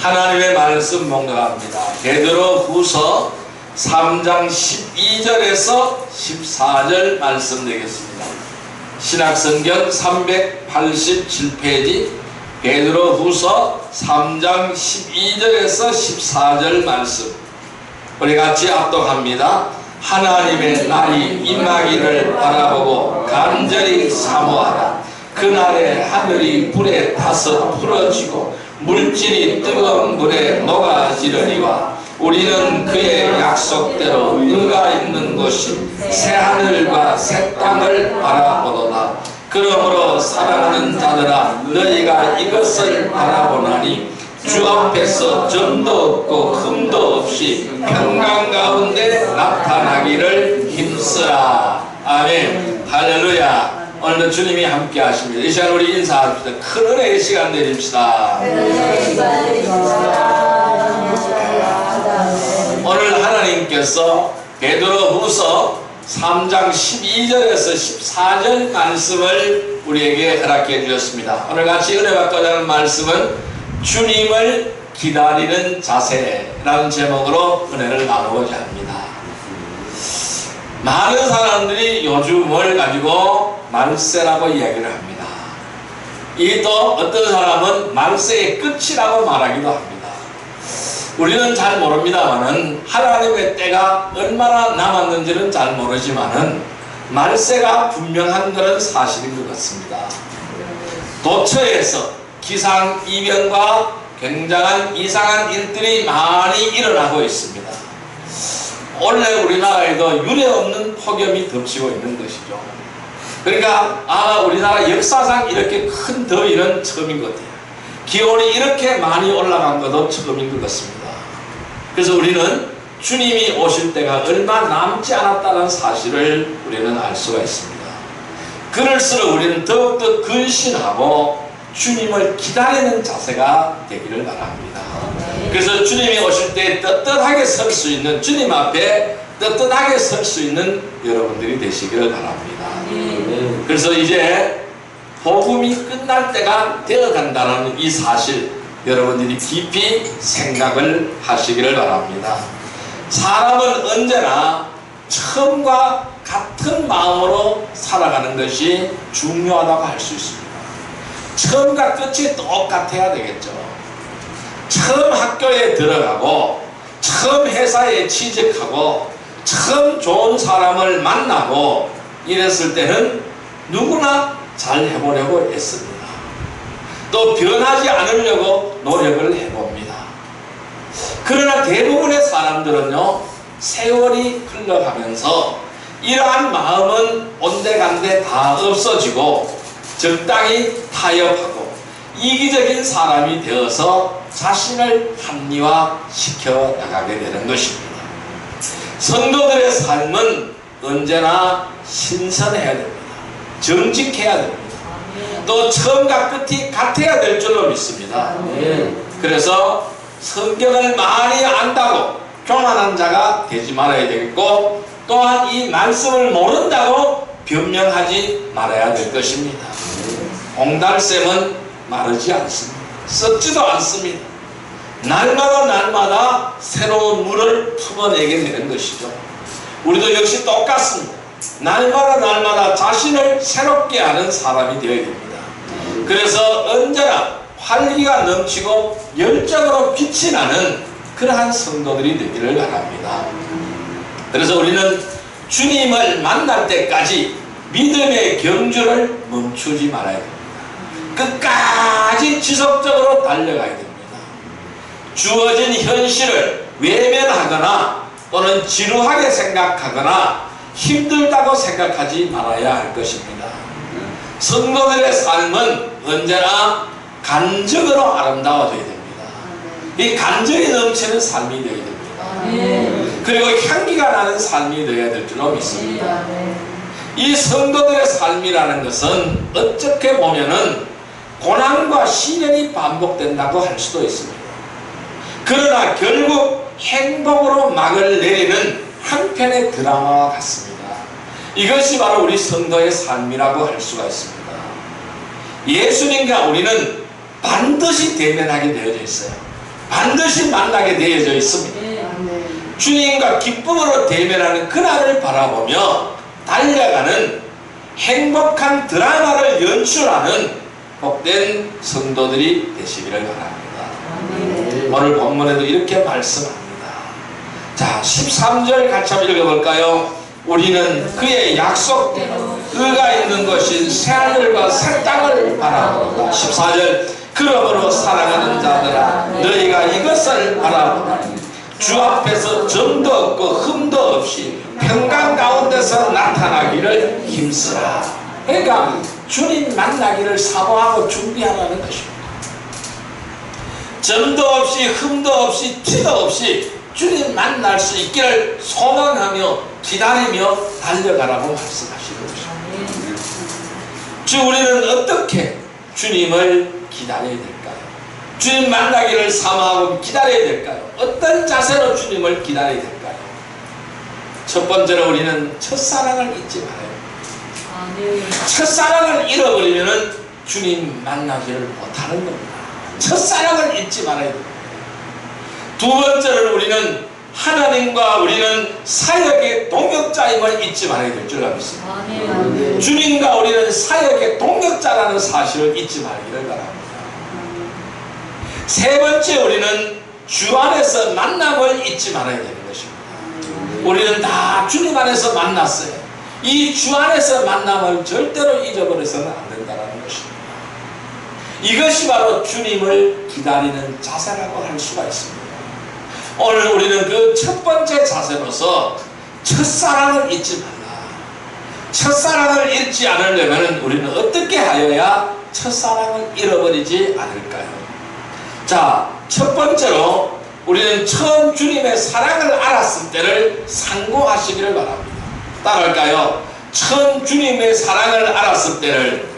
하나님의 말씀 묵상합니다. 베드로후서 3장 12절에서 14절 말씀 되겠습니다. 신약성경 387페이지 베드로후서 3장 12절에서 14절 말씀, 우리 같이 압독합니다. 하나님의 날이 임하기를 바라보고 간절히 사모하라. 그날에 하늘이 불에 타서 풀어지고 물질이 뜨거운 물에 녹아지려니와 우리는 그의 약속대로 의가 있는 곳이 새하늘과 새 땅을 바라보도다. 그러므로 사랑하는 자들아, 너희가 이것을 바라보나니 주 앞에서 점도 없고 흠도 없이 평강 가운데 나타나기를 힘쓰라. 아멘. 할렐루야. 오늘도 주님이 함께 하십니다. 이 시간 우리 인사합시다. 큰 은혜의 시간 내립시다. 오늘 하나님께서 베드로후서 3장 12절에서 14절 말씀을 우리에게 허락해 주셨습니다. 오늘 같이 은혜 받고자 하는 말씀은 주님을 기다리는 자세라는 제목으로 은혜를 나누고자 합니다. 많은 사람들이 요즘 뭘 가지고 말세라고 이야기를 합니다. 이 또 어떤 사람은 말세의 끝이라고 말하기도 합니다. 우리는 잘 모릅니다만은 하나님의 때가 얼마나 남았는지는 잘 모르지만은 말세가 분명한 것은 사실인 것 같습니다. 도처에서 기상이변과 굉장한 이상한 일들이 많이 일어나고 있습니다. 원래 우리나라에도 유례없는 폭염이 덮치고 있는 것이죠. 그러니까 우리나라 역사상 이렇게 큰 더위는 처음인 것 같아요. 기온이 이렇게 많이 올라간 것도 처음인 것 같습니다. 그래서 우리는 주님이 오실 때가 얼마 남지 않았다는 사실을 우리는 알 수가 있습니다. 그럴수록 우리는 더욱더 근신하고 주님을 기다리는 자세가 되기를 바랍니다. 그래서 주님이 오실 때 떳떳하게 설 수 있는, 주님 앞에 떳떳하게 설 수 있는 여러분들이 되시기를 바랍니다. 그래서 이제 복음이 끝날 때가 되어간다는 이 사실, 여러분들이 깊이 생각을 하시기를 바랍니다. 사람은 언제나 처음과 같은 마음으로 살아가는 것이 중요하다고 할 수 있습니다. 처음과 끝이 똑같아야 되겠죠. 처음 학교에 들어가고 처음 회사에 취직하고 처음 좋은 사람을 만나고 이랬을 때는 누구나 잘 해보려고 애씁니다. 또 변하지 않으려고 노력을 해봅니다. 그러나 대부분의 사람들은요, 세월이 흘러가면서 이러한 마음은 온데간데 다 없어지고 적당히 타협하고 이기적인 사람이 되어서 자신을 합리화시켜 나가게 되는 것입니다. 성도들의 삶은 언제나 신선해야 됩니다. 정직해야 됩니다. 또 처음과 끝이 같아야 될 줄로 믿습니다. 그래서 성경을 많이 안다고 교만한 자가 되지 말아야 되겠고, 또한 이 말씀을 모른다고 변명하지 말아야 될 것입니다. 옹달샘은 마르지 않습니다. 썩지도 않습니다. 날마다 새로운 물을 품어내게 되는 것이죠. 우리도 역시 똑같습니다. 날마다 자신을 새롭게 하는 사람이 되어야 됩니다. 그래서 언제나 활기가 넘치고 열정으로 빛이 나는 그러한 성도들이 되기를 바랍니다. 그래서 우리는 주님을 만날 때까지 믿음의 경주를 멈추지 말아야 됩니다. 끝까지 지속적으로 달려가야 됩니다. 주어진 현실을 외면하거나 또는 지루하게 생각하거나 힘들다고 생각하지 말아야 할 것입니다. 성도들의 삶은 언제나 간증으로 아름다워져야 됩니다. 이 간증이 넘치는 삶이 되어야 됩니다. 그리고 향기가 나는 삶이 되어야 될 줄로 믿습니다. 이 성도들의 삶이라는 것은 어떻게 보면은 고난과 시련이 반복된다고 할 수도 있습니다. 그러나 결국 행복으로 막을 내리는 한편의 드라마와 같습니다. 이것이 바로 우리 성도의 삶이라고 할 수가 있습니다. 예수님과 우리는 반드시 대면하게 되어져 있어요. 반드시 만나게 되어져 있습니다. 주님과 기쁨으로 대면하는 그날을 바라보며 달려가는 행복한 드라마를 연출하는 복된 성도들이 되시기를 바랍니다. 오늘 본문에도 이렇게 말씀합니다. 자, 13절 같이 한번 읽어볼까요? 우리는 그의 약속대로 의가 있는 것인 새하늘과 새 땅을 바라보다. 14절 그러므로 사랑하는 자들아 너희가 이것을 바라보라. 주 앞에서 점도 없고 흠도 없이 평강 가운데서 나타나기를 힘쓰라. 그러니까 주님 만나기를 사모하고 준비하라는 것입니다. 점도 없이 흠도 없이 티도 없이 주님 만날 수 있기를 소망하며 기다리며 달려가라고 말씀하시는 것입니다. 즉 우리는 어떻게 주님을 기다려야 될까요? 주님 만나기를 사모하고 기다려야 될까요? 어떤 자세로 주님을 기다려야 될까요? 첫 번째로 우리는 첫사랑을 잊지 말아요. 첫사랑을 잃어버리면 주님 만나기를 못하는 겁니다. 첫사랑을 잊지 말아야 됩니다. 두 번째로 우리는 하나님과 우리는 사역의 동역자임을 잊지 말아야 될 줄 믿습니다. 주님과 우리는 사역의 동역자라는 사실을 잊지 말기를 바랍니다. 세 번째 우리는 주 안에서 만남을 잊지 말아야 되는 것입니다. 우리는 다 주님 안에서 만났어요. 이 주 안에서 만남을 절대로 잊어버려서는 안 된다는 것입니다. 이것이 바로 주님을 기다리는 자세라고 할 수가 있습니다. 오늘 우리는 그 첫 번째 자세로서 첫사랑을 잊지 말라. 첫사랑을 잊지 않으려면 우리는 어떻게 하여야 첫사랑을 잃어버리지 않을까요? 자, 첫 번째로 우리는 처음 주님의 사랑을 알았을 때를 상고하시기를 바랍니다. 따라할까요? 처음 주님의 사랑을 알았을 때를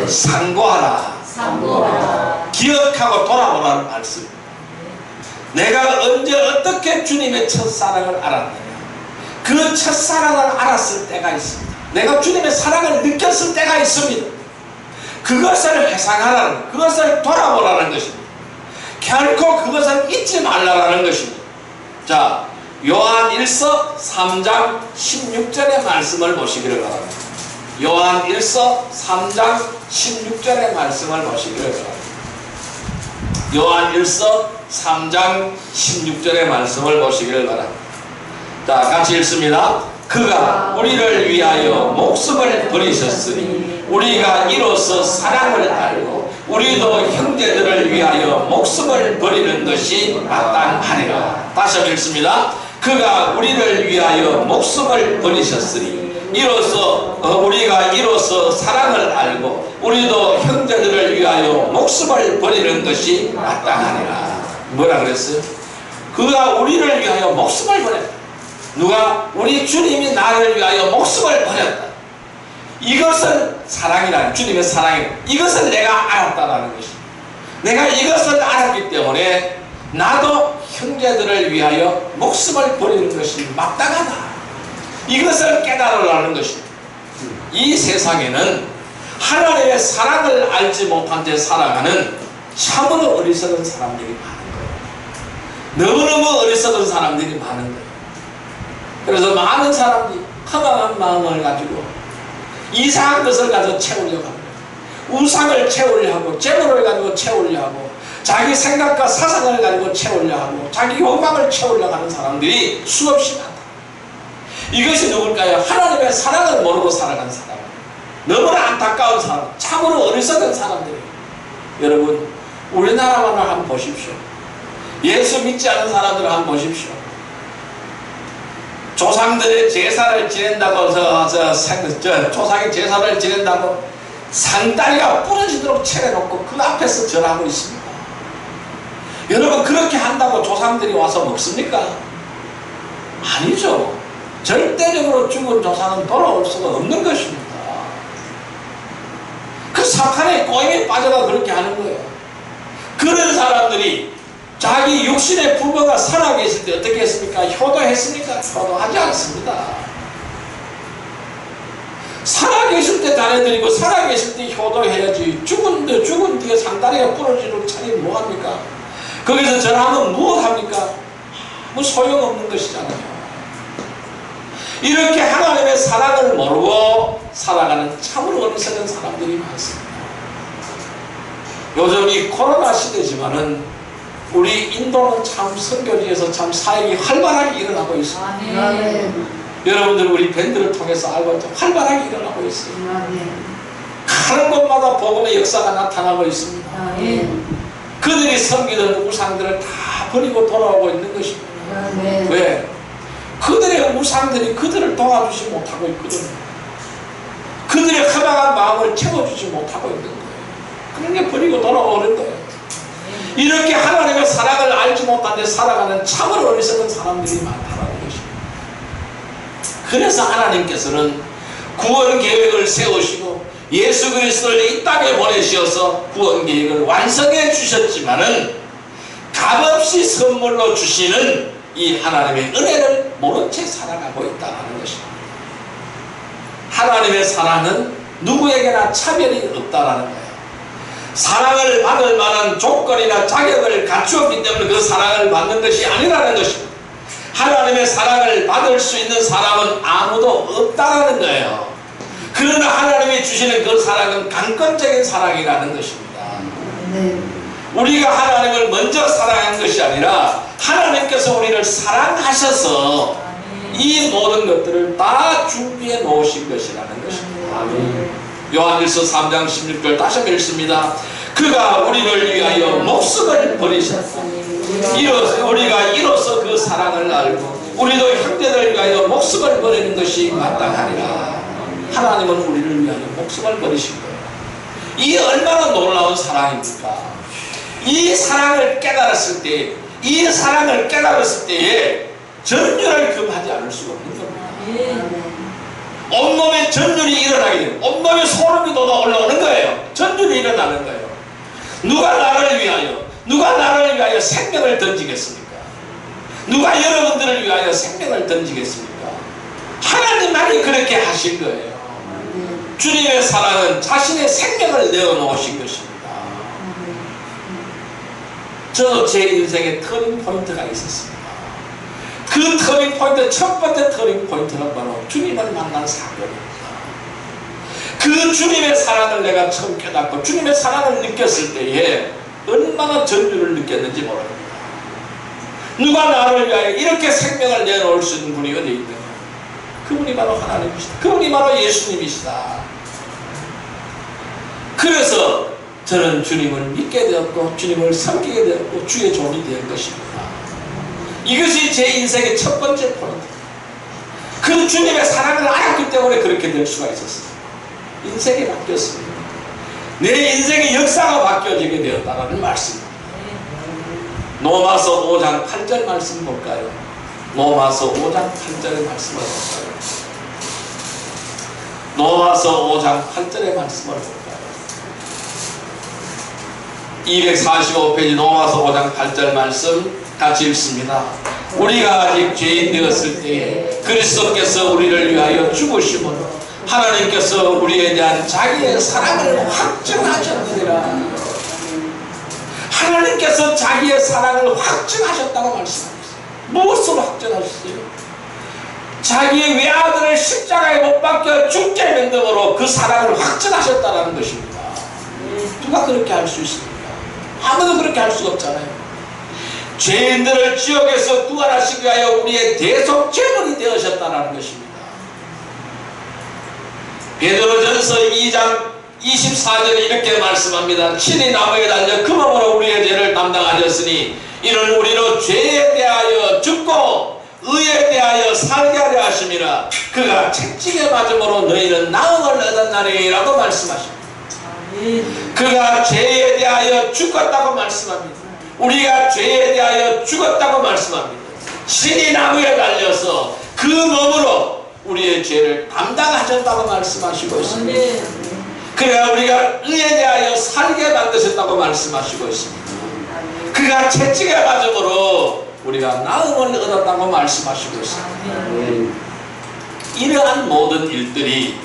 상고하라. 기억하고 돌아보라는 말씀. 내가 언제 어떻게 주님의 첫사랑을 알았느냐. 그 첫사랑을 알았을 때가 있습니다. 내가 주님의 사랑을 느꼈을 때가 있습니다. 그것을 회상하라는, 그것을 돌아보라는 것입니다. 결코 그것을 잊지 말라는 것입니다. 자, 요한 1서 3장 16절의 말씀을 보시기를 바랍니다. 요한 1서 3장 16절의 말씀을 보시기를 바랍니다. 요한 1서 3장 16절의 말씀을 보시기를 바랍니다. 자, 같이 읽습니다. 그가 우리를 위하여 목숨을 버리셨으니 우리가 이로써 사랑을 알고 우리도 형제들을 위하여 목숨을 버리는 것이 마땅하니라. 다시 한번 읽습니다. 그가 우리를 위하여 목숨을 버리셨으니 우리가 이로써 사랑을 알고 우리도 형제들을 위하여 목숨을 버리는 것이 마땅하니라. 뭐라 그랬어요? 그가 우리를 위하여 목숨을 버렸다. 누가? 우리 주님이 나를 위하여 목숨을 버렸다. 이것은 사랑이라는, 주님의 사랑이다. 이것을 내가 알았다라는 것입니다. 내가 이것을 알았기 때문에 나도 형제들을 위하여 목숨을 버리는 것이 마땅하다. 이것을 깨달으라는 것입니다. 이 세상에는 하나님의 사랑을 알지 못한 채 살아가는 참으로 어리석은 사람들이 많은 거예요. 너무너무 어리석은 사람들이 많은 거예요. 그래서 많은 사람들이 허망한 마음을 가지고 이상한 것을 가지고 채우려고 합니다. 우상을 채우려 하고 재물을 가지고 채우려 하고 자기 생각과 사상을 가지고 채우려 하고 자기 욕망을 채우려 하는 사람들이 수없이 많다. 이것이 누굴까요? 하나님의 사랑을 모르고 살아간 사람, 너무나 안타까운 사람, 참으로 어리석은 사람들이에요. 여러분, 우리나라만을 한번 보십시오. 예수 믿지 않은 사람들을 한번 보십시오. 조상들의 제사를 지낸다고 조상의 제사를 지낸다고 상다리가 부러지도록 차려놓고 그 앞에서 절하고 있습니다. 여러분, 그렇게 한다고 조상들이 와서 먹습니까? 아니죠. 절대적으로 죽은 조상은 돌아올 수가 없는 것입니다. 그 사탄의 꼬임에 빠져가 그렇게 하는 거예요. 그런 사람들이 자기 육신의 부모가 살아계실 때 어떻게 했습니까? 효도했습니까? 효도하지 않습니다. 살아계실 때 잘해드리고 살아계실 때 효도해야지. 죽은 뒤에 상다리가 부러지는 차리 뭐합니까? 거기서 전하면 무엇합니까? 아무 소용없는 것이잖아요. 이렇게 하나님의 사랑을 모르고 살아가는 참으로 어리석은 사람들이 많습니다. 요즘 이 코로나 시대지만은 우리 인도는 참 선교지에서 참 사역이 활발하게 일어나고 있습니다. 여러분들 우리 밴드를 통해서 알고 활발하게 일어나고 있어요. 가는 곳마다 복음의 역사가 나타나고 있습니다. 그들이 섬기던 우상들을 다 버리고 돌아오고 있는 것입니다. 왜? 그들의 우상들이 그들을 도와주지 못하고 있거든요. 그들의 허망한 마음을 채워주지 못하고 있는 거예요. 그런 게 버리고 돌아오는 거예요. 이렇게 하나님의 사랑을 알지 못한 데 살아가는 참으로 어리석은 사람들이 많다는 것입니다. 그래서 하나님께서는 구원 계획을 세우시고 예수 그리스도를 이 땅에 보내셔서 구원 계획을 완성해 주셨지만은 값없이 선물로 주시는 이 하나님의 은혜를 모른 채 살아가고 있다는 것입니다. 하나님의 사랑은 누구에게나 차별이 없다라는 거예요. 사랑을 받을 만한 조건이나 자격을 갖추었기 때문에 그 사랑을 받는 것이 아니라는 것입니다. 하나님의 사랑을 받을 수 있는 사람은 아무도 없다라는 거예요. 그러나 하나님이 주시는 그 사랑은 강권적인 사랑이라는 것입니다. 우리가 하나님을 먼저 사랑한 것이 아니라 하나님께서 우리를 사랑하셔서 이 모든 것들을 다 준비해 놓으신 것이라는 것입니다. 요한일서 3장 16절 다시 한번 읽습니다. 그가 우리를 위하여 목숨을 버리셨다. 우리가 이로써 그 사랑을 알고 우리도 형제들을 위하여 목숨을 버리는 것이 마땅하니라. 하나님은 우리를 위하여 목숨을 버리신 거예요. 이 얼마나 놀라운 사랑입니까? 이 사랑을 깨달았을 때에 전율을 금하지 않을 수가 없는 겁니다. 온몸에 전율이 일어나게 돼요. 온몸에 소름이 돋아 올라오는 거예요. 전율이 일어나는 거예요. 누가 나를 위하여 생명을 던지겠습니까? 누가 여러분들을 위하여 생명을 던지겠습니까? 하나님만이 그렇게 하신 거예요. 주님의 사랑은 자신의 생명을 내어놓으신 것입니다. 저도 제 인생에 터닝 포인트가 있었습니다. 그 터닝 포인트, 첫 번째 터닝 포인트는 바로 주님을 만난 사건입니다. 그 주님의 사랑을 내가 처음 깨닫고 주님의 사랑을 느꼈을 때에 얼마나 전율을 느꼈는지 모릅니다. 누가 나를 위하여 이렇게 생명을 내놓을 수 있는 분이 어디 있느냐? 그분이 바로 하나님이시다. 그분이 바로 예수님이시다. 그래서 저는 주님을 믿게 되었고 주님을 섬기게 되었고 주의 종이 된 것입니다. 이것이 제 인생의 첫 번째 포인트. 그 주님의 사랑을 알았기 때문에 그렇게 될 수가 있었어요. 인생이 바뀌었습니다. 내 인생의 역사가 바뀌어지게 되었다는 말씀입니다. 로마서 5장 8절 말씀 볼까요? 로마서 5장 8절의 말씀을 볼까요? 로마서 5장 8절의 말씀을 볼까요? 245페이지 로마서 5장 8절 말씀 같이 읽습니다. 우리가 아직 죄인 되었을 때에 그리스도께서 우리를 위하여 죽으심으로 하나님께서 우리에 대한 자기의 사랑을 확증하셨느니라. 하나님께서 자기의 사랑을 확증하셨다고 말씀하셨어요. 무엇으로 확증하셨어요? 자기의 외아들을 십자가에 못 박혀 죽게 만듦으로 그 사랑을 확증하셨다는 것입니다. 누가 그렇게 할 수 있습니까? 아무도 그렇게 할 수가 없잖아요. 죄인들을 지옥에서 구원하시기 위하여 우리의 대속 제물이 되으셨다는 것입니다. 베드로전서 2장 24절에 이렇게 말씀합니다. 친히 나무에 달려 그 몸으로 우리의 죄를 담당하셨으니 이는 우리로 죄에 대하여 죽고 의에 대하여 살게 하려 하심이라. 그가 채찍에 맞음으로 너희는 나음을 얻었나니라고 말씀하십니다. 그가 죄에 대하여 죽었다고 말씀합니다. 우리가 죄에 대하여 죽었다고 말씀합니다. 신이 나무에 달려서 그 몸으로 우리의 죄를 담당하셨다고 말씀하시고 있습니다. 그래야 우리가 의에 대하여 살게 만드셨다고 말씀하시고 있습니다. 그가 채찍에 맞음으로 우리가 나음을 얻었다고 말씀하시고 있습니다. 이러한 모든 일들이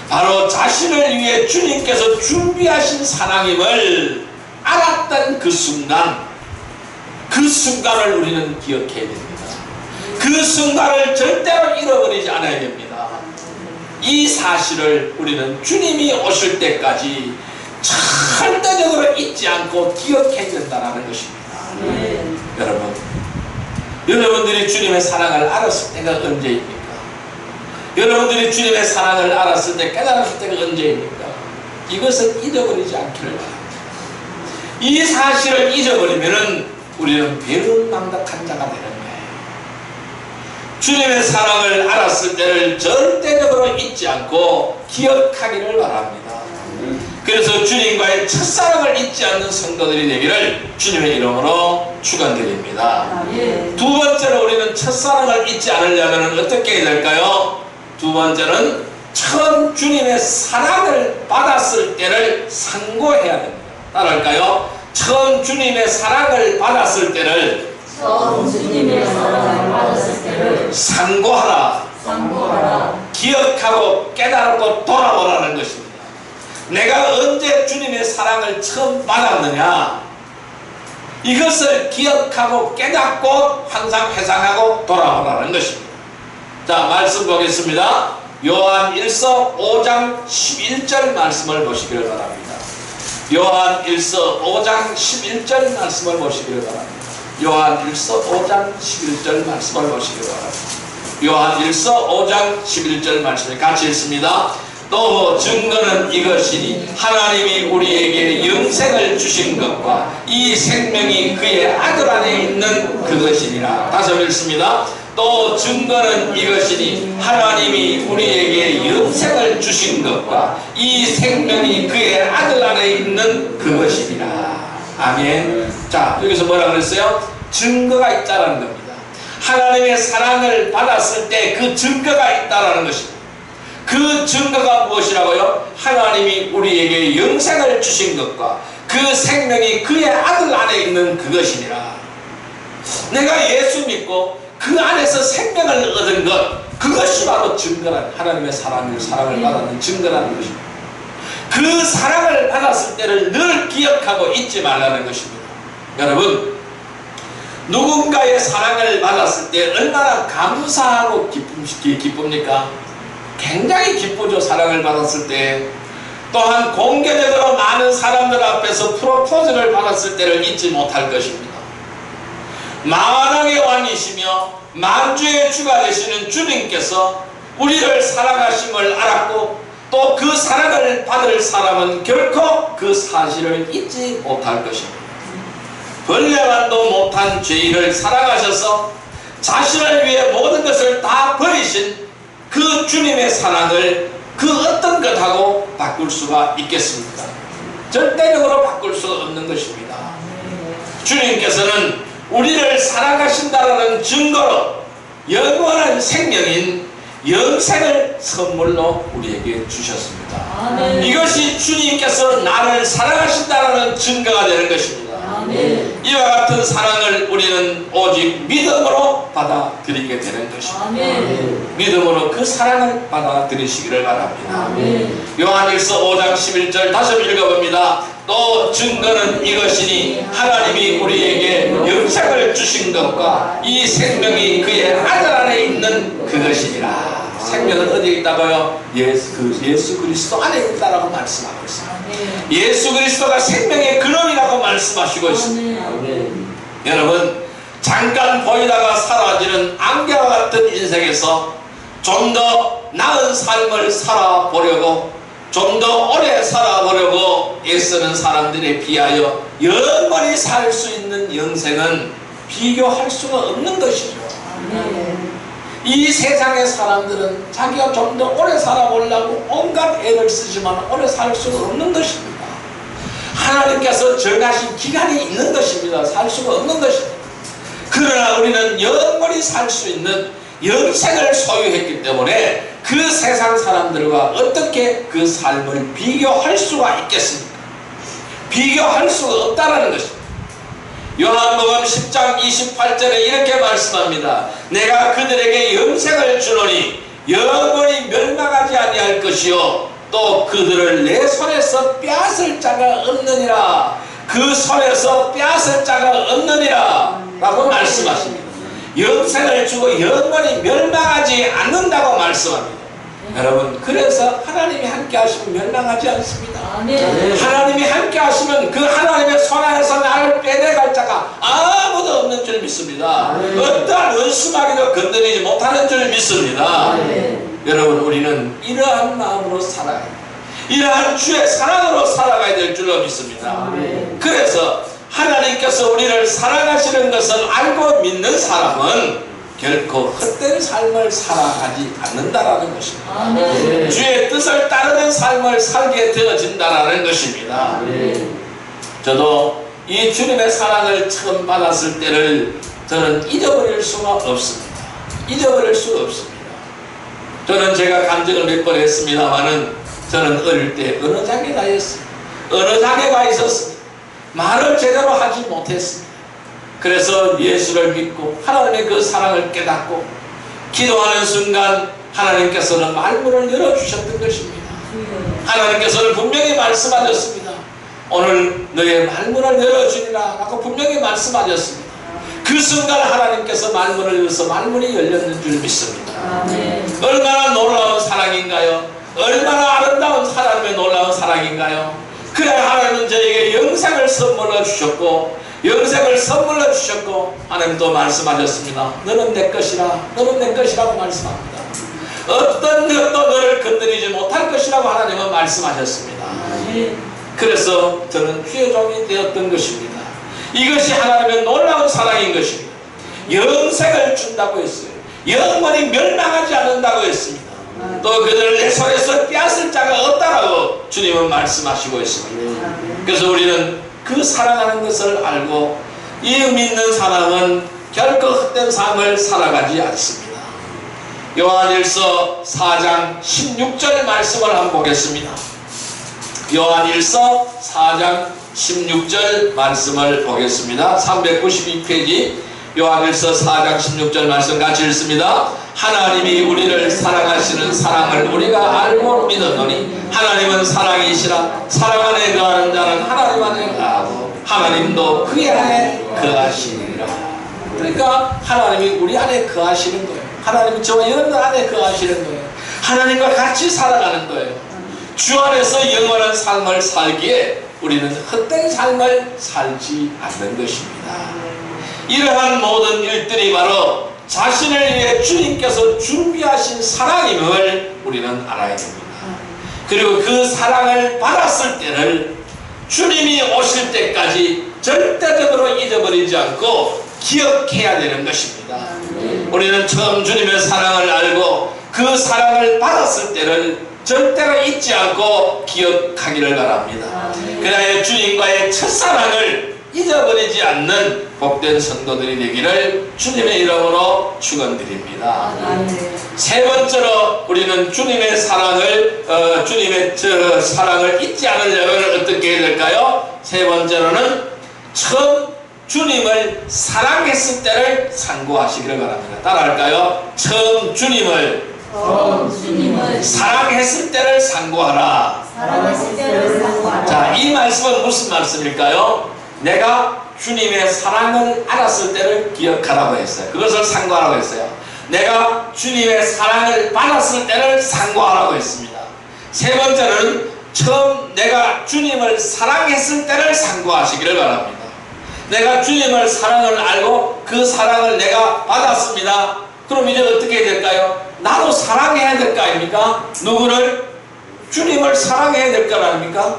바로 자신을 위해 주님께서 준비하신 사랑임을 알았던 그 순간을 우리는 기억해야 됩니다. 그 순간을 절대로 잃어버리지 않아야 됩니다. 이 사실을 우리는 주님이 오실 때까지 절대적으로 잊지 않고 기억해야 된다는 것입니다. 여러분들이 주님의 사랑을 알았을 때가 언제입니까? 여러분들이 주님의 사랑을 알았을 때 깨달았을 때가 언제입니까? 이것을 잊어버리지 않기를 바랍니다. 이 사실을 잊어버리면 우리는 배은망덕한 자가 되는 거예요. 주님의 사랑을 알았을 때를 절대적으로 잊지 않고 기억하기를 바랍니다. 그래서 주님과의 첫사랑을 잊지 않는 성도들이 되기를 주님의 이름으로 축원드립니다. 두 번째로 우리는 첫사랑을 잊지 않으려면 어떻게 해야 될까요? 두 번째는 처음 주님의 사랑을 받았을 때를 상고해야 됩니다. 따라할까요? 처음 주님의 사랑을 받았을 때를 상고하라. 기억하고 깨달고 돌아오라는 것입니다. 내가 언제 주님의 사랑을 처음 받았느냐, 이것을 기억하고 깨닫고 항상 회상하고 돌아오라는 것입니다. 자, 말씀 보겠습니다. 요한 1서 5장 11절 말씀을 보시기를 바랍니다. 요한 1서 5장 11절 말씀을 보시기를 바랍니다. 요한 1서 5장 11절 말씀을 보시기를 바랍니다. 요한 1서 5장 11절 말씀을 같이 읽습니다. 또 증거는 이것이니 하나님이 우리에게 영생을 주신 것과 이 생명이 그의 아들 안에 있는 그것이니라. 다시 읽습니다. 또 증거는 이것이니 하나님이 우리에게 영생을 주신 것과 이 생명이 그의 아들 안에 있는 그것이니라. 아멘. 자, 여기서 뭐라 그랬어요? 증거가 있다라는 겁니다. 하나님의 사랑을 받았을 때 그 증거가 있다라는 것입니다. 그 증거가 무엇이라고요? 하나님이 우리에게 영생을 주신 것과 그 생명이 그의 아들 안에 있는 그것이니라. 내가 예수 믿고 그 안에서 생명을 얻은 것, 그것이 바로 증거란, 하나님의 사랑을 받았는 증거라는 것입니다. 그 사랑을 받았을 때를 늘 기억하고 잊지 말라는 것입니다. 여러분, 누군가의 사랑을 받았을 때 얼마나 감사하고 기쁩니까? 굉장히 기쁘죠. 사랑을 받았을 때. 또한 공개적으로 많은 사람들 앞에서 프로포즈를 받았을 때를 잊지 못할 것입니다. 만왕의 왕이시며 만주의 주가 되시는 주님께서 우리를 사랑하심을 알았고 또 그 사랑을 받을 사람은 결코 그 사실을 잊지 못할 것입니다. 벌레만도 못한 죄인을 사랑하셔서 자신을 위해 모든 것을 다 버리신 그 주님의 사랑을 그 어떤 것하고 바꿀 수가 있겠습니까? 절대적으로 바꿀 수 없는 것입니다. 주님께서는 우리를 사랑하신다는 증거로 영원한 생명인 영생을 선물로 우리에게 주셨습니다. 아멘. 이것이 주님께서 나를 사랑하신다는 증거가 되는 것입니다. 아멘. 이와 같은 사랑을 우리는 오직 믿음으로 받아들이게 되는 것입니다. 아멘. 믿음으로 그 사랑을 받아들이시기를 바랍니다. 아멘. 요한일서 5장 11절 다시 읽어봅니다. 또 증거는 이것이니 하나님이 우리에게 영생을 주신 것과 이 생명이 그의 아들 안에 있는 그것이니라. 생명은 어디에 있다고요? 예수 그리스도 안에 있다라고 말씀하고 있습니다. 예수 그리스도가 생명의 근원이라고 말씀하시고 있습니다. 여러분, 잠깐 보이다가 사라지는 안개와 같은 인생에서 좀 더 나은 삶을 살아보려고, 좀 더 오래 살아보려고 애쓰는 사람들에 비하여 영원히 살 수 있는 영생은 비교할 수가 없는 것이죠. 이 세상의 사람들은 자기가 좀 더 오래 살아보려고 온갖 애를 쓰지만 오래 살 수가 없는 것입니다. 하나님께서 정하신 기간이 있는 것입니다. 살 수가 없는 것입니다. 그러나 우리는 영원히 살 수 있는 영생을 소유했기 때문에 그 세상 사람들과 어떻게 그 삶을 비교할 수가 있겠습니까? 비교할 수가 없다라는 것입니다. 요한복음 10장 28절에 이렇게 말씀합니다. 내가 그들에게 영생을 주노니 영원히 멸망하지 아니할 것이요 또 그들을 내 손에서 빼앗을 자가 없느니라. 그 손에서 빼앗을 자가 없느니라 라고 말씀하십니다. 영생을 주고 영원히 멸망하지 않는다고 말씀합니다. 여러분, 그래서 하나님이 함께 하시면 멸망하지 않습니다. 하나님이 함께 하시면 그 하나님의 손 안에서 나를 빼내갈 자가 아무도 없는 줄 믿습니다. 어떠한 원수마귀도 건드리지 못하는 줄 믿습니다. 여러분, 우리는 이러한 마음으로 살아야 해요. 이러한 주의 사랑으로 살아가야 될 줄로 믿습니다. 그래서 하나님께서 우리를 사랑하시는 것을 알고 믿는 사람은 결코 헛된 삶을 살아가지 않는다라는 것입니다. 주의 뜻을 따르는 삶을 살게 되어진다라는 것입니다. 저도 이 주님의 사랑을 처음 받았을 때를 저는 잊어버릴 수가 없습니다. 잊어버릴 수 없습니다. 저는 제가 간증을 몇 번 했습니다마는 저는 어릴 때 어느 장에 가 있었습니다. 어느 장에 가 있었습니다. 말을 제대로 하지 못했습니다. 그래서 예수를 믿고 하나님의 그 사랑을 깨닫고 기도하는 순간 하나님께서는 말문을 열어주셨던 것입니다. 하나님께서는 분명히 말씀하셨습니다. 오늘 너의 말문을 열어주리라 라고 분명히 말씀하셨습니다. 그 순간 하나님께서 말문을 열어서 말문이 열렸는 줄 믿습니다. 얼마나 놀라운 사랑인가요? 얼마나 아름다운 하나님의 놀라운 사랑인가요? 그래, 하나님은 저에게 영생을 선물로 주셨고 영생을 선물로 주셨고 하나님도 말씀하셨습니다. 너는 내 것이라, 너는 내 것이라고 말씀합니다. 어떤 것도 너를 건드리지 못할 것이라고 하나님은 말씀하셨습니다. 그래서 저는 주의 종이 되었던 것입니다. 이것이 하나님의 놀라운 사랑인 것입니다. 영생을 준다고 했어요. 영원히 멸망하지 않는다고 했습니다. 또 그들을 내 손에서 빼앗을 자가 없다라고 주님은 말씀하시고 있습니다. 그래서 우리는 그 사랑하는 것을 알고 이 믿는 사람은 결코 헛된 삶을 살아가지 않습니다. 요한일서 4장 16절 말씀을 한번 보겠습니다. 요한일서 4장 16절 말씀을 보겠습니다. 392페이지 요한일서 4장 16절 말씀 같이 읽습니다. 하나님이 우리를 사랑하시는 사랑을 우리가 알고 믿었노니 하나님은 사랑이시라. 사랑 안에 거하는 자는 하나님 안에 거하고 하나님도 그의 안에 거하시니라. 그러니까 하나님이 우리 안에 거하시는 거예요. 하나님이 저와 여러분 안에 거하시는 거예요. 하나님과 같이 살아가는 거예요. 주 안에서 영원한 삶을 살기에 우리는 헛된 삶을 살지 않는 것입니다. 이러한 모든 일들이 바로 자신을 위해 주님께서 준비하신 사랑임을 우리는 알아야 됩니다. 그리고 그 사랑을 받았을 때를 주님이 오실 때까지 절대적으로 잊어버리지 않고 기억해야 되는 것입니다. 우리는 처음 주님의 사랑을 알고 그 사랑을 받았을 때를 절대로 잊지 않고 기억하기를 바랍니다. 그래야 주님과의 첫사랑을 잊어버리지 않는 복된 성도들이 되기를 주님의 이름으로 축원드립니다. 세 번째로 우리는 주님의 사랑을 사랑을 잊지 않으려면 어떻게 해야 될까요? 세 번째로는 처음 주님을 사랑했을 때를 상고하시기를 바랍니다. 따라할까요? 처음 주님을 사랑했을 때를 상고하라. 자, 이 말씀은 무슨 말씀일까요? 내가 주님의 사랑을 알았을 때를 기억하라고 했어요. 그것을 상고하라고 했어요. 내가 주님의 사랑을 받았을 때를 상고하라고 했습니다. 세 번째는 처음 내가 주님을 사랑했을 때를 상고하시기를 바랍니다. 내가 주님을 사랑을 알고 그 사랑을 내가 받았습니다. 그럼 이제 어떻게 해야 될까요? 나도 사랑해야 될 거 아닙니까? 누구를? 주님을 사랑해야 될 거 아닙니까?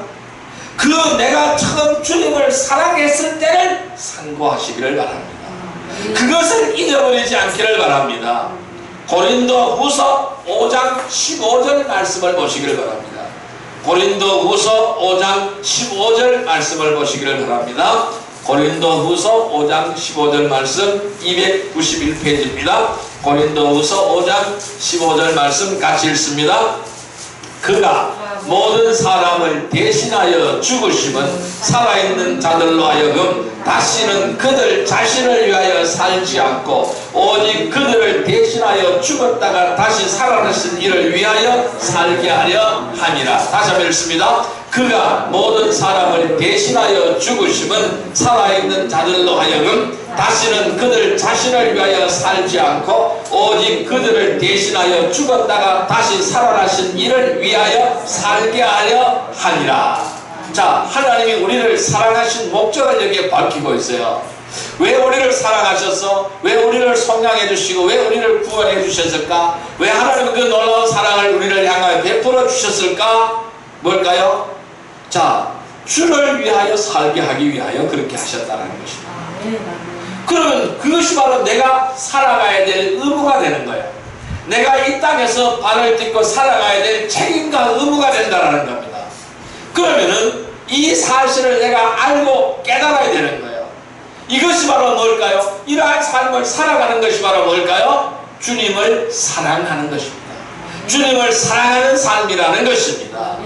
그 내가 처음 주님을 사랑했을 때를 상고하시기를 바랍니다. 그것을 잊어버리지 않기를 바랍니다. 고린도후서 5장 15절 말씀을 보시기를 바랍니다. 고린도후서 5장 15절 말씀을 보시기를 바랍니다. 고린도후서 5장 15절 말씀 291페이지입니다. 고린도후서 5장 15절 말씀 같이 읽습니다. 그가 모든 사람을 대신하여 죽으심은 살아있는 자들로 하여금 다시는 그들 자신을 위하여 살지 않고 오직 그들을 대신하여 죽었다가 다시 살아나신 이를 위하여 살게 하려 함이라. 다시 한번 읽습니다. 그가 모든 사람을 대신하여 죽으심은 살아있는 자들로 하여금 다시는 그들 자신을 위하여 살지 않고 오직 그들을 대신하여 죽었다가 다시 살아나신 이를 위하여 살게 하려 함이라. 자, 하나님이 우리를 사랑하신 목적을 여기에 밝히고 있어요. 왜 우리를 사랑하셔서, 왜 우리를 속량해 주시고, 왜 우리를 구원해 주셨을까? 왜 하나님은 그 놀라운 사랑을 우리를 향하여 베풀어 주셨을까? 뭘까요? 자, 주를 위하여 살게 하기 위하여 그렇게 하셨다는 것입니다. 그러면 그것이 바로 내가 살아가야 될 의무가 되는 거예요. 내가 이 땅에서 발을 딛고 살아가야 될 책임과 의무가 된다는 겁니다. 그러면은 이 사실을 내가 알고 깨달아야 되는 거예요. 이것이 바로 뭘까요? 이러한 삶을 살아가는 것이 바로 뭘까요? 주님을 사랑하는 것입니다. 주님을 사랑하는 삶이라는 것입니다.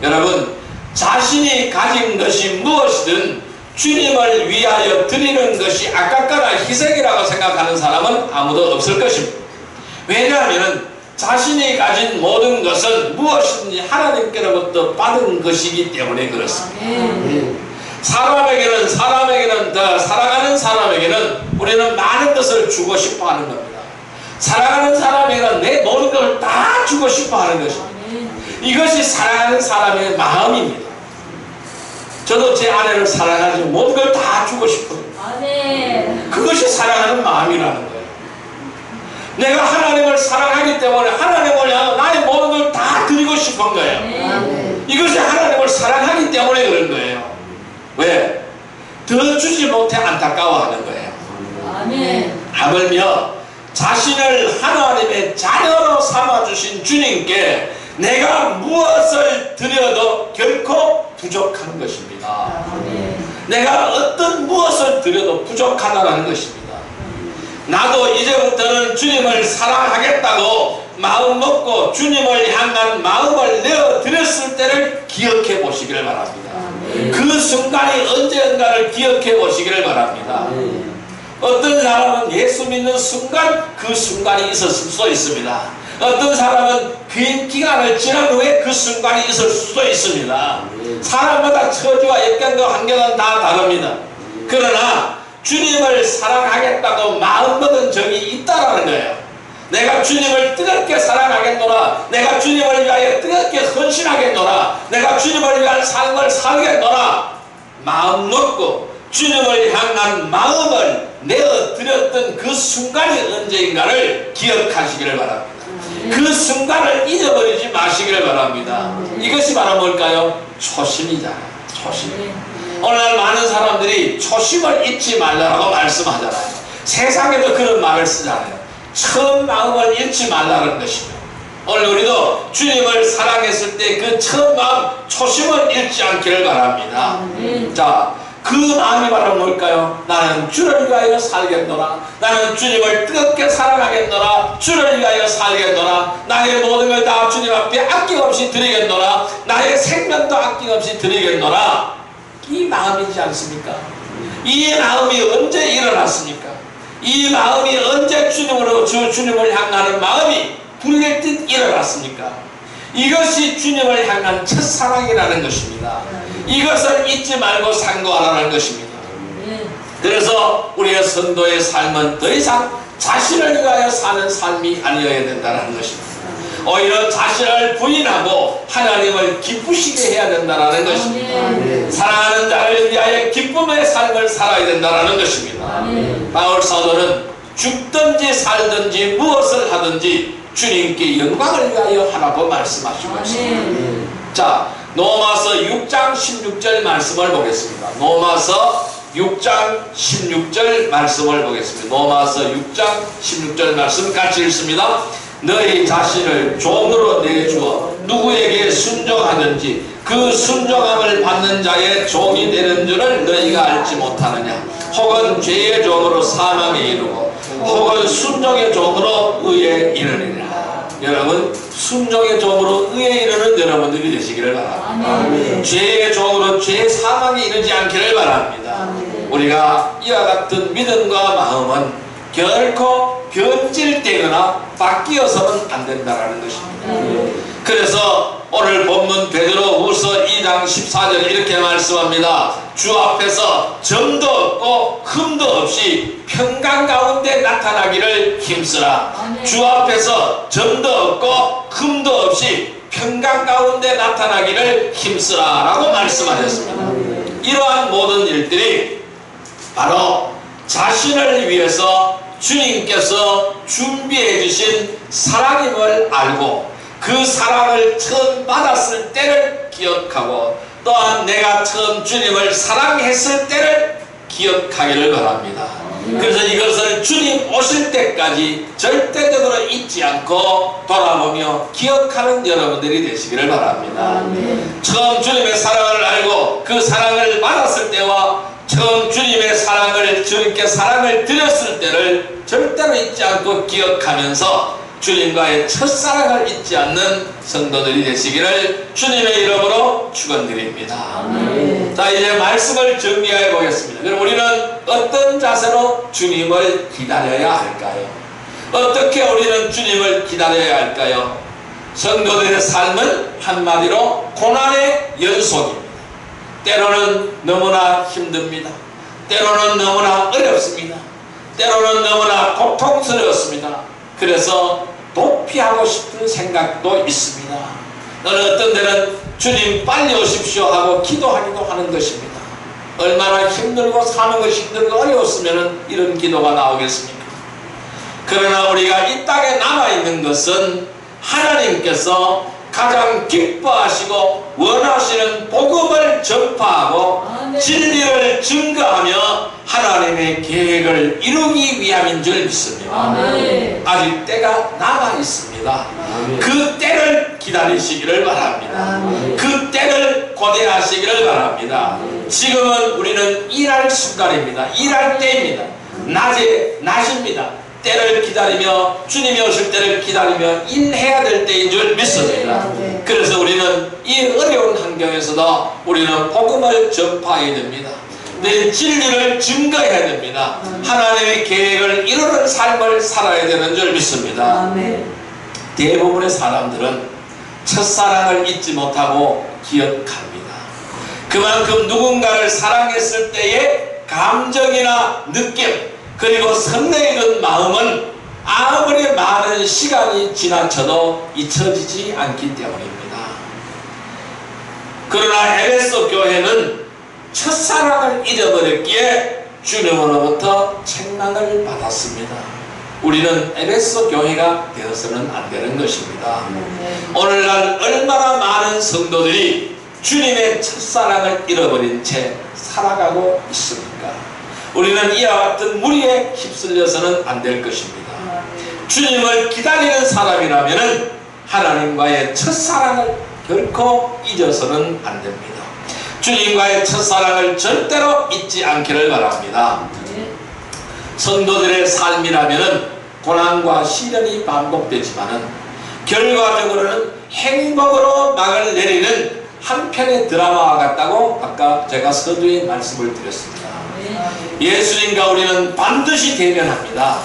여러분, 자신이 가진 것이 무엇이든 주님을 위하여 드리는 것이 아깝거나 희생이라고 생각하는 사람은 아무도 없을 것입니다. 왜냐하면 자신이 가진 모든 것은 무엇이든지 하나님께로부터 받은 것이기 때문에 그렇습니다. 사람에게는 사랑하는 사람에게는 우리는 많은 것을 주고 싶어 하는 겁니다. 사랑하는 사람에게는 내 모든 것을 다 주고 싶어 하는 것입니다. 이것이 사랑하는 사람의 마음입니다. 저도 제 아내를 사랑하지 모든 걸 다 주고 싶어요. 그것이 사랑하는 마음이라는 거예요. 내가 하나님을 사랑하기 때문에 하나님을 향해 나의 모든 걸 다 드리고 싶은 거예요. 이것이 하나님을 사랑하기 때문에 그런 거예요. 왜? 더 주지 못해 안타까워하는 거예요. 하물며 자신을 하나님의 자녀로 삼아주신 주님께 내가 무엇을 드려도 결코 부족한 것입니다. 내가 어떤 무엇을 드려도 부족하다는 것입니다. 나도 이제부터는 주님을 사랑하겠다고 마음 먹고 주님을 향한 마음을 내어드렸을 때를 기억해 보시기를 바랍니다. 그 순간이 언제인가를 기억해 보시기를 바랍니다. 어떤 사람은 예수 믿는 순간 그 순간이 있었을 수도 있습니다. 어떤 사람은 긴 기간을 지난 후에 그 순간이 있을 수도 있습니다. 사람마다 처지와 역경과 환경은 다 다릅니다. 그러나 주님을 사랑하겠다고 마음먹은 적이 있다라는 거예요. 내가 주님을 뜨겁게 사랑하겠노라, 내가 주님을 위하여 뜨겁게 헌신하겠노라, 내가 주님을 위한 삶을 살겠노라 마음 먹고 주님을 향한 마음을 내어드렸던 그 순간이 언제인가를 기억하시기를 바랍니다. 그 순간을 잊어버리지 마시기를 바랍니다. 이것이 바로 뭘까요? 초심이잖아요. 초심. 오늘날 많은 사람들이 초심을 잊지 말라고 말씀하잖아요. 세상에도 그런 말을 쓰잖아요. 처음 마음을 잃지 말라는 것이죠. 오늘 우리도 주님을 사랑했을 때 그 처음 마음, 초심을 잃지 않기를 바랍니다. 자, 그 마음이 바로 뭘까요? 나는 주를 위하여 살겠노라, 나는 주님을 뜨겁게 사랑하겠노라, 주를 위하여 살겠노라, 나의 모든 걸 다 주님 앞에 아낌없이 드리겠노라, 나의 생명도 아낌없이 드리겠노라. 이 마음이지 않습니까? 이 마음이 언제 일어났습니까? 이 마음이 언제 주님을 향하는 마음이 불릴 듯 일어났습니까? 이것이 주님을 향한 첫사랑이라는 것입니다. 이것을 잊지 말고 상고하라는 것입니다. 그래서 우리의 성도의 삶은 더 이상 자신을 위하여 사는 삶이 아니어야 된다는 것입니다. 오히려 자신을 부인하고 하나님을 기쁘시게 해야 된다는 것입니다. 사랑하는 자를 위하여 기쁨의 삶을 살아야 된다는 것입니다. 바울 사도는 죽든지 살든지 무엇을 하든지 주님께 영광을 위하여 하라고 말씀하시고 있습니다. 자, 로마서 6장 16절 말씀을 보겠습니다. 로마서 6장 16절 말씀을 보겠습니다. 로마서 6장 16절 말씀 같이 읽습니다. 너희 자신을 종으로 내주어 누구에게 순종하든지 그 순종함을 받는 자의 종이 되는 줄을 너희가 알지 못하느냐. 혹은 죄의 종으로 사망에 이르고 혹은 순종의 종으로 의에 이르느니라. 여러분, 순종의 종으로 의에 이르는 여러분들이 되시기를 바랍니다. 죄의 종으로 죄의 사망에 이르지 않기를 바랍니다. 우리가 이와 같은 믿음과 마음은 결코 변질되거나 바뀌어서는 안 된다는 것입니다. 그래서 오늘 본문 베드로후서 2장 14절 이렇게 말씀합니다. 주 앞에서 점도 없고 흠도 없이 평강 가운데 나타나기를 힘쓰라. 주 앞에서 점도 없고 흠도 없이 평강 가운데 나타나기를 힘쓰라 라고 말씀하셨습니다. 이러한 모든 일들이 바로 자신을 위해서 주님께서 준비해 주신 사랑임을 알고 그 사랑을 처음 받았을 때를 기억하고 또한 내가 처음 주님을 사랑했을 때를 기억하기를 바랍니다. 그래서 이것을 주님 오실 때까지 절대적으로 잊지 않고 돌아보며 기억하는 여러분들이 되시기를 바랍니다. 처음 주님의 사랑을 알고 그 사랑을 받았을 때와 처음 주님께 사랑을 드렸을 때를 절대로 잊지 않고 기억하면서 주님과의 첫사랑을 잊지 않는 성도들이 되시기를 주님의 이름으로 축원드립니다. 자, 이제 말씀을 정리해 보겠습니다. 그럼 우리는 어떤 자세로 주님을 기다려야 할까요? 어떻게 우리는 주님을 기다려야 할까요? 성도들의 삶은 한마디로 고난의 연속입니다. 때로는 너무나 힘듭니다. 때로는 너무나 어렵습니다. 때로는 너무나 고통스러웠습니다. 그래서 도피하고 싶은 생각도 있습니다. 어떤 때는 주님 빨리 오십시오 하고 기도하기도 하는 것입니다. 얼마나 힘들고 사는 것이 힘들고 어려웠으면 이런 기도가 나오겠습니까? 그러나 우리가 이 땅에 남아있는 것은 하나님께서 가장 기뻐하시고 원하시는 복음을 전파하고 진리를 증거하며 하나님의 계획을 이루기 위함인 줄 믿습니다. 아직 때가 남아 있습니다. 그 때를 기다리시기를 바랍니다. 그 때를 고대하시기를 바랍니다. 지금은 우리는 일할 순간입니다. 일할 때입니다. 낮입니다. 때를 기다리며 주님이 오실 때를 기다리며 일해야 될 때인 줄 믿습니다. 그래서 우리는 이 어려운 환경에서도 우리는 복음을 전파해야 됩니다. 내 진리를 증거해야 됩니다. 하나님의 계획을 이루는 삶을 살아야 되는 줄 믿습니다. 대부분의 사람들은 첫사랑을 잊지 못하고 기억합니다. 그만큼 누군가를 사랑했을 때의 감정이나 느낌 그리고 설레이던 마음은 아무리 많은 시간이 지나쳐도 잊혀지지 않기 때문입니다. 그러나 에베소 교회는 첫사랑을 잊어버렸기에 주님으로부터 책망을 받았습니다. 우리는 에베소 교회가 되어서는 안 되는 것입니다. 오늘날 얼마나 많은 성도들이 주님의 첫사랑을 잃어버린 채 살아가고 있습니까? 우리는 이와 같은 무리에 휩쓸려서는 안 될 것입니다. 주님을 기다리는 사람이라면 하나님과의 첫사랑을 결코 잊어서는 안 됩니다. 주님과의 첫사랑을 절대로 잊지 않기를 바랍니다. 성도들의 삶이라면 고난과 시련이 반복되지만 결과적으로는 행복으로 막을 내리는 한 편의 드라마와 같다고 아까 제가 서두에 말씀을 드렸습니다. 예수님과 우리는 반드시 대면합니다.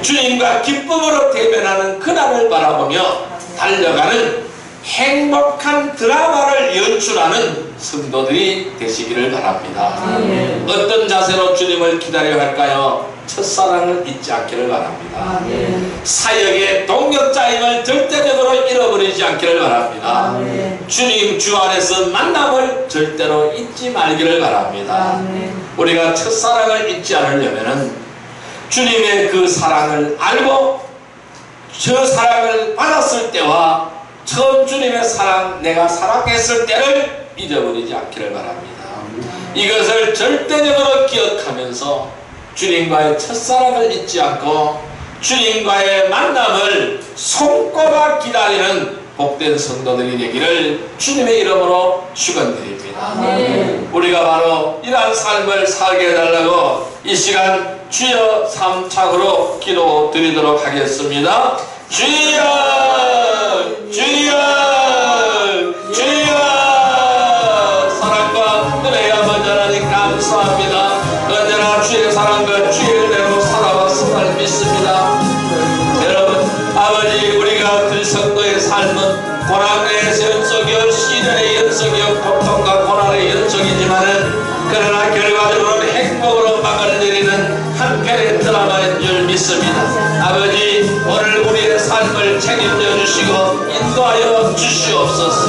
주님과 기쁨으로 대면하는 그날을 바라보며 달려가는 행복한 드라마를 연출하는 성도들이 되시기를 바랍니다. 어떤 자세로 주님을 기다려야 할까요? 첫사랑을 잊지 않기를 바랍니다. 사역의 동역자임을 절대적으로 잃어버리지 않기를 바랍니다. 주님 주 안에서 만남을 절대로 잊지 말기를 바랍니다. 우리가 첫사랑을 잊지 않으려면 주님의 그 사랑을 알고 저 사랑을 받았을 때와 처음 주님의 사랑, 내가 사랑했을 때를 잊어버리지 않기를 바랍니다. 이것을 절대적으로 기억하면서 주님과의 첫사랑을 잊지 않고 주님과의 만남을 손꼽아 기다리는 복된 성도들이 되기를 주님의 이름으로 축원드립니다. 우리가 바로 이러한 삶을 살게 해달라고 이 시간 주여 삼창으로 기도드리도록 하겠습니다. 주여 주여 주여. 사랑과 은혜의 아버지 하나님 감사합니다. 주의 사랑과 주의 은혜로 살아왔음을 믿습니다. 여러분, 아버지, 우리가 들성도의 삶은 고난의 연속이요 시련의 연속이요 고통과 고난의 연속이지만은 그러나 결과적으로는 행복으로 막을 내리는 한편의 드라마인 줄 믿습니다. 아버지, 오늘 우리의 삶을 책임져 주시고 인도하여 주시옵소서.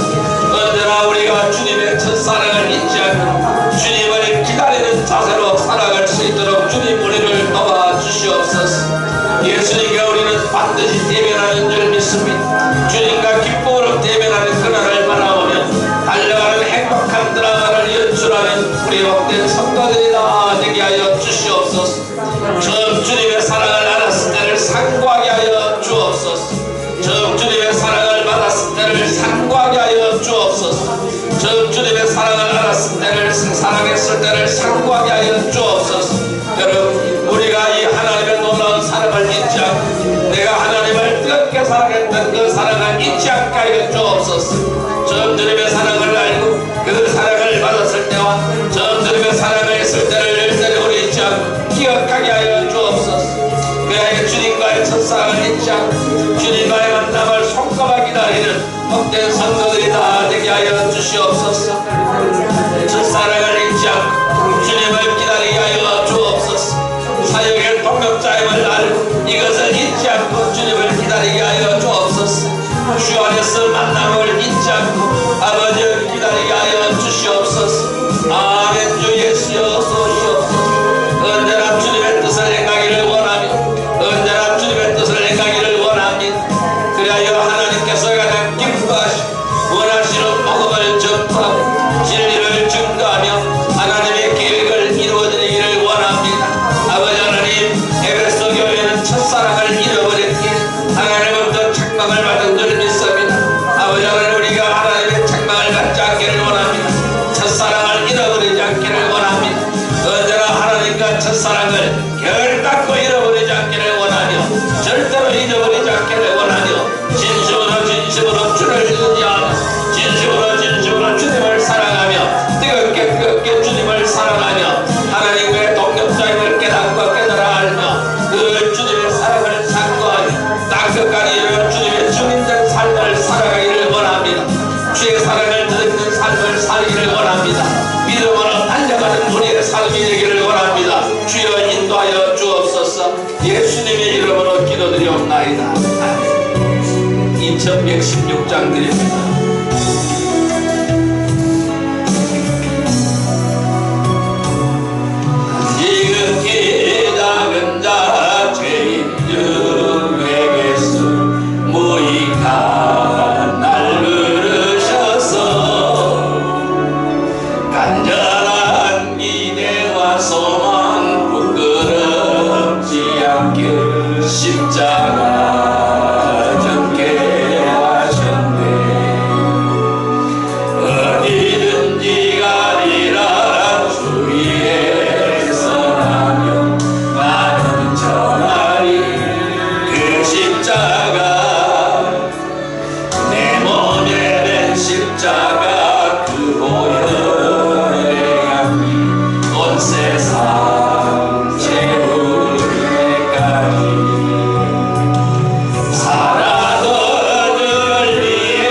언제나 우리가 주님의 첫사랑을 잊지 않고 주님을 기다리는 자세로 살아갈 수 있도록 주님 우리를 도와주시옵소서. 예수님과 우리는 반드시 대면하는 줄 믿습니다. 주님과 기쁨으로 대면하는 그날을 바라보며 달려가는 행복한 드라마를 연출하는 우리 복된 성도들이다 되게 하여 주시옵소서. 처음 주님의 사랑을 알았을 때를 상고하게 하여 주옵소서. 처음 주님의 사랑을 받았을 때를 상고하게 하여 주옵소서. 처음 주님의 사랑을 알았을 때를 사랑했을 때를 상고하게 하여 주옵소서. 여러분, 우리가 이 하나님의 놀라운 사랑을 잊지 않고 내가 하나님을 뜨겁게 사랑했던 그 사랑을 잊지 않게 하여 주옵소서. 처음 주님의 사랑을 알고 그 사랑을 받았을 때와 처음 주님의 사랑을 했을 때를 열대로 우리 잊지 않고 기억하게 하여 주옵소서. 그의 주님과의 첫사랑을 잊지 않고 주님과의 만남을 손꼽아 기다리는 복된 성도들이 다 되게 하여 주시옵소서. 첫사랑을 잊지 않고 주님을 기다리게 하여 주옵소서. 사역의 동력자임을 알고 이것을 잊지 않고 주님을 기다리게 하여 주옵소서. 주 안에서 만남을 잊지 않고 아버지를 기다리게 하여 주시옵소서. 아멘. 주 예수여 소시옵소서. 언제나 주님의 뜻을 행하기를 원하며 언제나 주님의 뜻을 행하기를 원합니다. 그리하여 하나님께서 가장 기뻐하시고 원하시는 복음을 전파하고 진리를 증거하며 하나님의 계획을 이루어드리기를 원합니다. 아버지 하나님, 에베소 교회는 첫사랑을 잃어버렸기에 하나님으로부터 책망을 받은 줄 믿습니다. 아버지 하나님, 우리가 하나님의 책망을 받지 않기를 원합니다. 첫사랑을 잃어버리지 않기를 원합니다. 언제나 하나님과 첫사랑을 결단코 잃어버리지 않기를 원하며 절대로 잃어버리지 않기를 원하며 진심으로 주를 의지하며 진심으로 주님을 사랑하며 뜨겁게 주님을 사랑하며 하나님의 동력자임을 깨닫고 깨달아 알며 그 주님의 사랑을 상고하며 땅끝까지 이르러 주님의 주민된 삶을 살아가기를 원합니다. 주의 사랑을 듣는 삶을 살기를 원합니다. 믿음으로 달려가는 우리의 삶이 되기를 원합니다. 주여 인도하여 주옵소서. 예수님의 이름으로 기도드리옵나이다. 2116장 드립니다. 지극히 작은 자 죄인 중에게서 무익한 날 부르셔서 간절한 기대와 소망 부끄럽지 않게 십자가 졌게 하셨네. 어디든지 가리라 주위에 선하며 나는 전하리 그 십자가 내 몸에 된 십자가 그 보혈의 향이 온 세상 최후에까지 살아도 주를 위해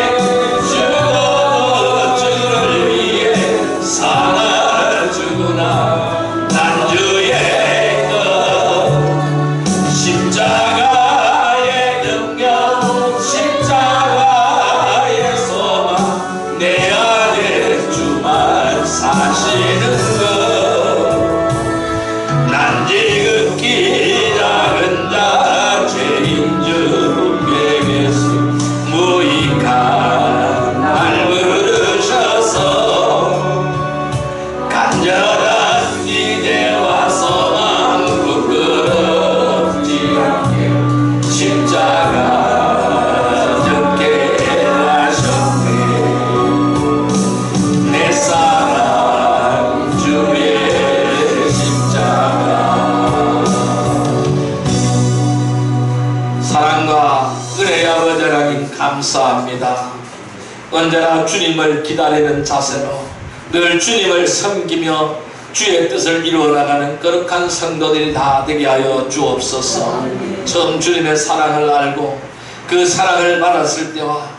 죽어도 주를 위해 사나 죽으나 난 주의 것 십자가의 능력 십자가의 소망 내 안에 주만 사시는 것 난 지극히 작은 자 죄인 중에게서 무익한 날 부르셔서 간절한 기대와 소망 부끄럽지 않게 십자가 졌게 하셨네. 내 사랑 주의 십자가. 사랑과 은혜의 아버지 하나님 감사합니다. 언제나 주님을 기다리는 자세로 늘 주님을 섬기며 주의 뜻을 이루어나가는 거룩한 성도들이 다 되게 하여 주옵소서. 처음 주님의 사랑을 알고 그 사랑을 받았을 때와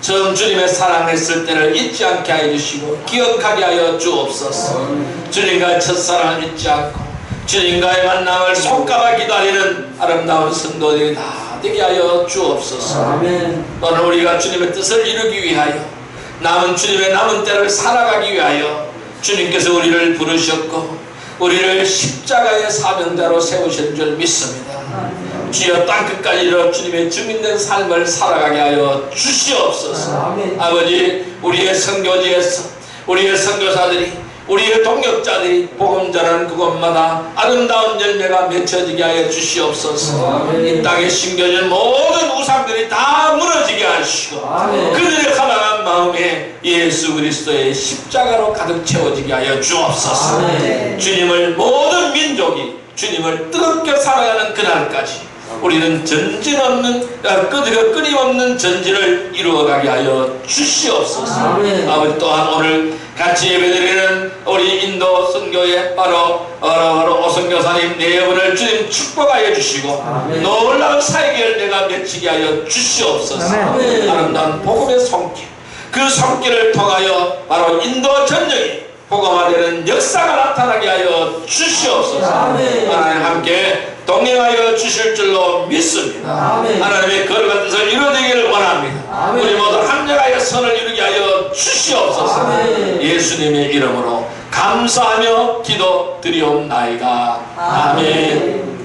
처음 주님의 사랑했을 때를 잊지 않게 해주시고 기억하게 하여 주옵소서. 주님과의 첫사랑을 잊지 않고 주님과의 만남을 손꼽아 기다리는 아름다운 성도들이 다 되게 하여 주옵소서. 아멘. 오늘 우리가 주님의 뜻을 이루기 위하여 남은 주님의 남은 때를 살아가기 위하여 주님께서 우리를 부르셨고 우리를 십자가의 사명자로 세우신 줄 믿습니다. 주여 땅끝까지 이르러 주님의 증인된 삶을 살아가게 하여 주시옵소서. 아멘. 아버지, 우리의 선교지에서 우리의 선교사들이 우리의 동역자들이 복음 전하는 그곳마다 아름다운 열매가 맺혀지게 하여 주시옵소서. 아멘. 이 땅에 심겨진 모든 우상들이 다 무너지게 하시고 아멘. 그들의 가난한 마음에 예수 그리스도의 십자가로 가득 채워지게 하여 주옵소서. 아멘. 주님을 모든 민족이 주님을 뜨겁게 사랑하는 그날까지 우리는 끊임없는 전진을 이루어가게 하여 주시옵소서. 아멘. 아버지, 또한 오늘 같이 예배드리는 우리 인도 선교회 바로 오선교사님 네 분을 주님 축복하여 주시고 아멘. 놀라운 사역의 열매가 맺히게 하여 주시옵소서. 아멘. 아름다운 복음의 손길, 그 손길을 통하여 바로 인도 전역에 복음화되는 역사가 나타나게 하여 주시옵소서. 아멘. 하나님 함께 동행하여 주실 줄로 믿습니다. 아멘. 하나님의 거룩한 뜻을 이루어지기를 원합니다. 아멘. 우리 모두 함정하여 선을 이루게 하여 주시옵소서. 아멘. 예수님의 이름으로 감사하며 기도 드리옵나이다. 아멘.